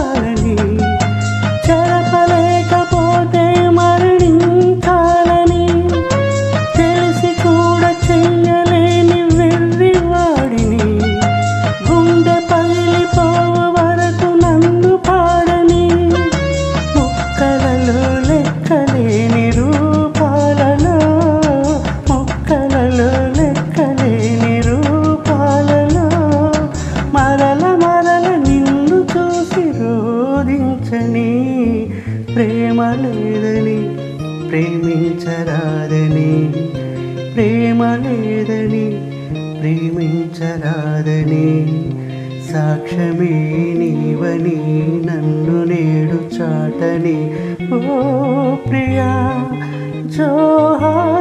చాలని చెరపలేకపోతే మరణించాలని తెలిసి కూడా చెయ్యలేని వెర్రివాడిని గుండె పగిలిపోవ వరకు నన్ను పాడని ముక్కలలో లెక్కలేని రూపాలలో ముక్కలలో లెక్కలేని రూపాలలో మరల మరల నిన్ను చూసి రోధించని ప్రేమ లేదని ప్రేమించరాదని ప్రేమ లేదని ప్రేమించరాదని సాక్ష్యమే నీవని నన్ను నేడు చాటని ఓ ప్రియా జోహార్.